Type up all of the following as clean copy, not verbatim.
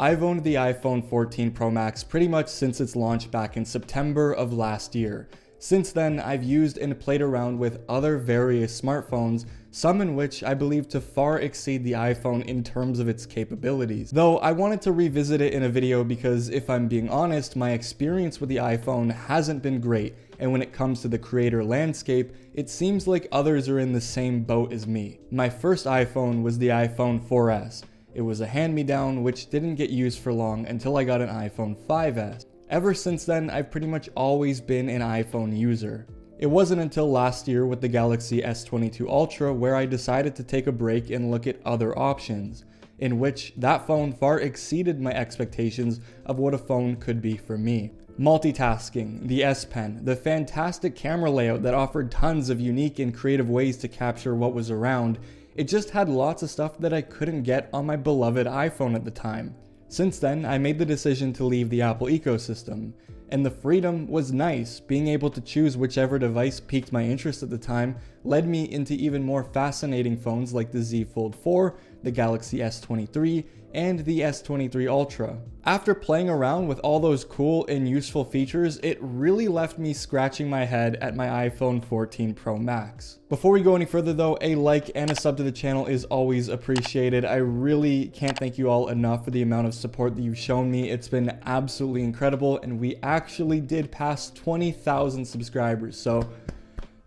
I've owned the iPhone 14 Pro Max pretty much since its launch back in September of last year. Since then, I've used and played around with other various smartphones, some in which I believe to far exceed the iPhone in terms of its capabilities. Though I wanted to revisit it in a video because if I'm being honest, my experience with the iPhone hasn't been great, and when it comes to the creator landscape, it seems like others are in the same boat as me. My first iPhone was the iPhone 4S. It was a hand-me-down which didn't get used for long until I got an iPhone 5S. Ever since then, I've pretty much always been an iPhone user. It wasn't until last year with the Galaxy S22 Ultra where I decided to take a break and look at other options, in which that phone far exceeded my expectations of what a phone could be for me. Multitasking, the S Pen, the fantastic camera layout that offered tons of unique and creative ways to capture what was around. It just had lots of stuff that I couldn't get on my beloved iPhone at the time. Since then, I made the decision to leave the Apple ecosystem, and the freedom was nice. Being able to choose whichever device piqued my interest at the time led me into even more fascinating phones like the Z Fold 4, the Galaxy S23, and the S23 Ultra. After playing around with all those cool and useful features, it really left me scratching my head at my iPhone 14 Pro Max. Before we go any further though, a like and a sub to the channel is always appreciated. I really can't thank you all enough for the amount of support that you've shown me. It's been absolutely incredible, and we actually did pass 20,000 subscribers, so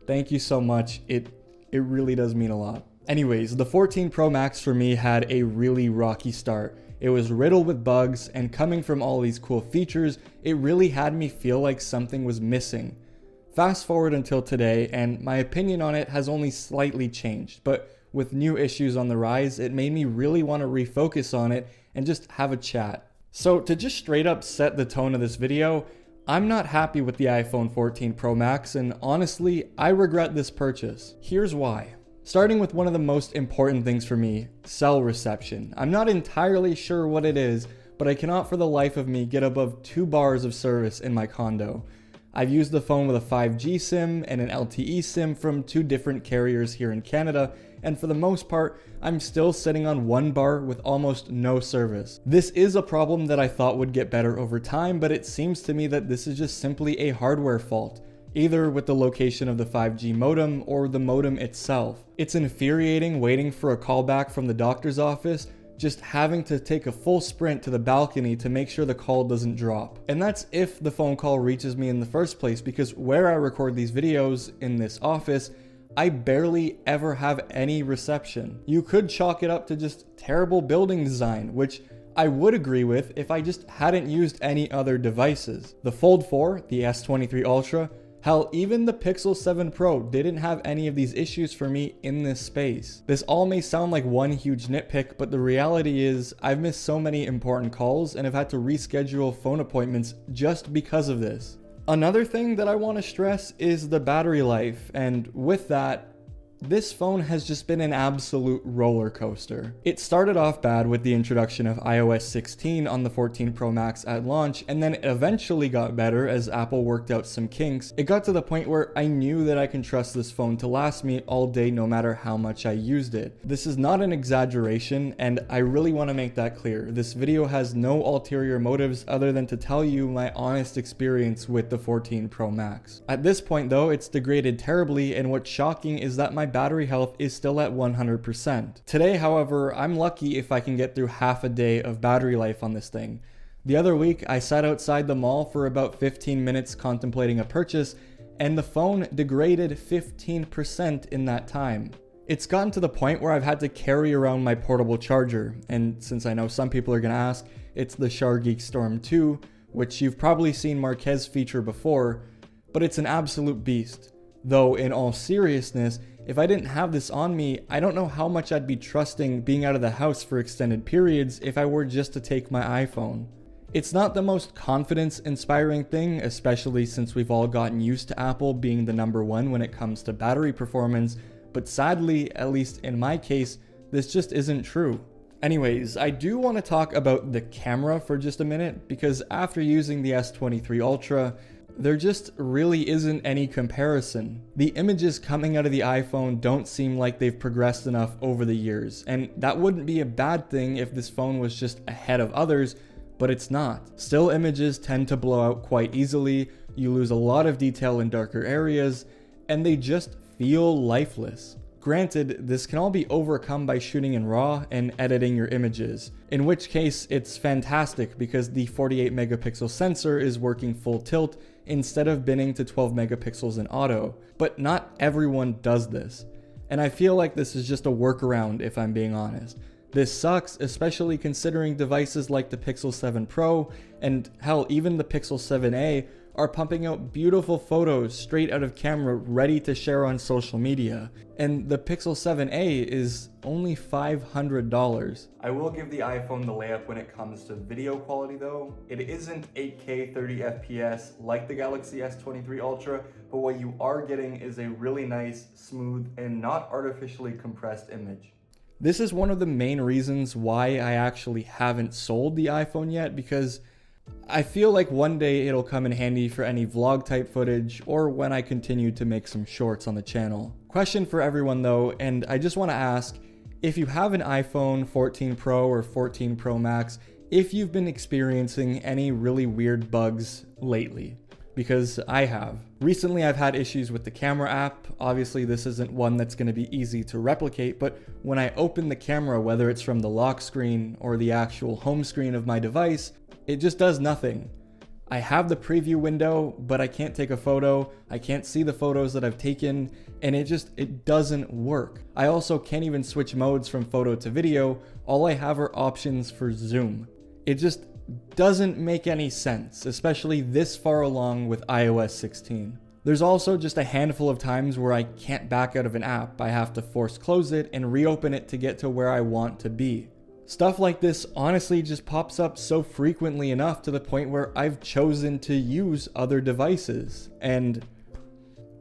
thank you so much. It really does mean a lot. Anyways, the 14 Pro Max for me had a really rocky start. It was riddled with bugs, and coming from all these cool features, it really had me feel like something was missing. Fast forward until today, and my opinion on it has only slightly changed, but with new issues on the rise, it made me really want to refocus on it and just have a chat. So to just straight up set the tone of this video, I'm not happy with the iPhone 14 Pro Max, and honestly, I regret this purchase. Here's why. Starting with one of the most important things for me, cell reception. I'm not entirely sure what it is, but I cannot for the life of me get above 2 bars of service in my condo. I've used the phone with a 5G SIM and an LTE SIM from 2 different carriers here in Canada, and for the most part, I'm still sitting on 1 bar with almost no service. This is a problem that I thought would get better over time, but it seems to me that this is just simply a hardware fault, either with the location of the 5G modem or the modem itself. It's infuriating waiting for a call back from the doctor's office, just having to take a full sprint to the balcony to make sure the call doesn't drop. And that's if the phone call reaches me in the first place, because where I record these videos in this office, I barely ever have any reception. You could chalk it up to just terrible building design, which I would agree with if I just hadn't used any other devices. The Fold 4, the S23 Ultra, hell, even the Pixel 7 Pro didn't have any of these issues for me in this space. This all may sound like one huge nitpick, but the reality is I've missed so many important calls and have had to reschedule phone appointments just because of this. Another thing that I want to stress is the battery life, and with that, this phone has just been an absolute roller coaster. It started off bad with the introduction of iOS 16 on the 14 Pro Max at launch, and then it eventually got better as Apple worked out some kinks. It got to the point where I knew that I can trust this phone to last me all day no matter how much I used it. This is not an exaggeration, and I really want to make that clear. This video has no ulterior motives other than to tell you my honest experience with the 14 Pro Max. At this point though, it's degraded terribly, and what's shocking is that my battery health is still at 100%. Today, however, I'm lucky if I can get through half a day of battery life on this thing. The other week, I sat outside the mall for about 15 minutes contemplating a purchase, and the phone degraded 15% in that time. It's gotten to the point where I've had to carry around my portable charger, and since I know some people are gonna ask, it's the SharGeek Storm 2, which you've probably seen Marquez feature before, but it's an absolute beast. Though in all seriousness, if I didn't have this on me, I don't know how much I'd be trusting being out of the house for extended periods if I were just to take my iPhone. It's not the most confidence-inspiring thing, especially since we've all gotten used to Apple being the #1 when it comes to battery performance, but sadly, at least in my case, this just isn't true. Anyways, I do want to talk about the camera for just a minute, because after using the S23 Ultra, there just really isn't any comparison. The images coming out of the iPhone don't seem like they've progressed enough over the years, and that wouldn't be a bad thing if this phone was just ahead of others, but it's not. Still images tend to blow out quite easily, you lose a lot of detail in darker areas, and they just feel lifeless. Granted, this can all be overcome by shooting in RAW and editing your images, in which case it's fantastic because the 48 megapixel sensor is working full tilt instead of binning to 12 megapixels in auto. But not everyone does this, and I feel like this is just a workaround if I'm being honest. This sucks, especially considering devices like the Pixel 7 Pro and hell, even the Pixel 7a are pumping out beautiful photos straight out of camera ready to share on social media. And the Pixel 7a is only $500. I will give the iPhone the layup when it comes to video quality though. It isn't 8K 30 FPS like the Galaxy S23 Ultra, but what you are getting is a really nice, smooth, and not artificially compressed image. This is one of the main reasons why I actually haven't sold the iPhone yet, because I feel like one day it'll come in handy for any vlog type footage or when I continue to make some shorts on the channel. Question for everyone though, and I just want to ask, if you have an iPhone 14 Pro or 14 Pro Max, if you've been experiencing any really weird bugs lately, because I have. Recently I've had issues with the camera app. Obviously this isn't one that's going to be easy to replicate, but when I open the camera, whether it's from the lock screen or the actual home screen of my device, it just does nothing. I have the preview window, but I can't take a photo. I can't see the photos that I've taken, and it doesn't work. I also can't even switch modes from photo to video. All I have are options for zoom. It just doesn't make any sense, especially this far along with iOS 16. There's also just a handful of times where I can't back out of an app. I have to force close it and reopen it to get to where I want to be. Stuff like this honestly just pops up so frequently enough to the point where I've chosen to use other devices, and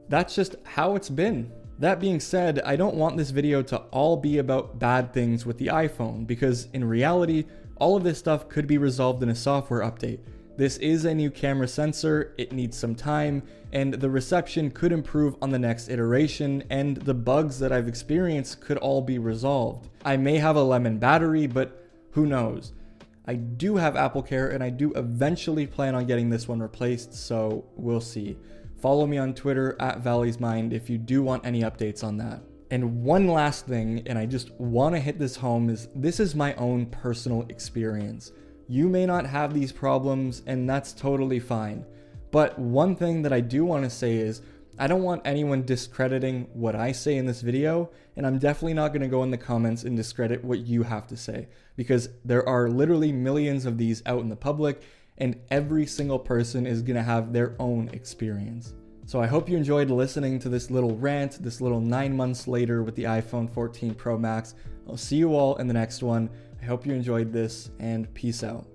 that's just how it's been. That being said, I don't want this video to all be about bad things with the iPhone, because in reality, all of this stuff could be resolved in a software update. This is a new camera sensor, it needs some time, and the reception could improve on the next iteration, and the bugs that I've experienced could all be resolved. I may have a lemon battery, but who knows? I do have AppleCare, and I do eventually plan on getting this one replaced, so we'll see. Follow me on Twitter at valismind if you do want any updates on that. And one last thing, and I just want to hit this home, is this is my own personal experience. You may not have these problems, and that's totally fine. But one thing that I do want to say is, I don't want anyone discrediting what I say in this video, and I'm definitely not going to go in the comments and discredit what you have to say, because there are literally millions of these out in the public, and every single person is going to have their own experience. So I hope you enjoyed listening to this little rant, this little 9 months later with the iPhone 14 Pro Max. I'll see you all in the next one. I hope you enjoyed this, and peace out.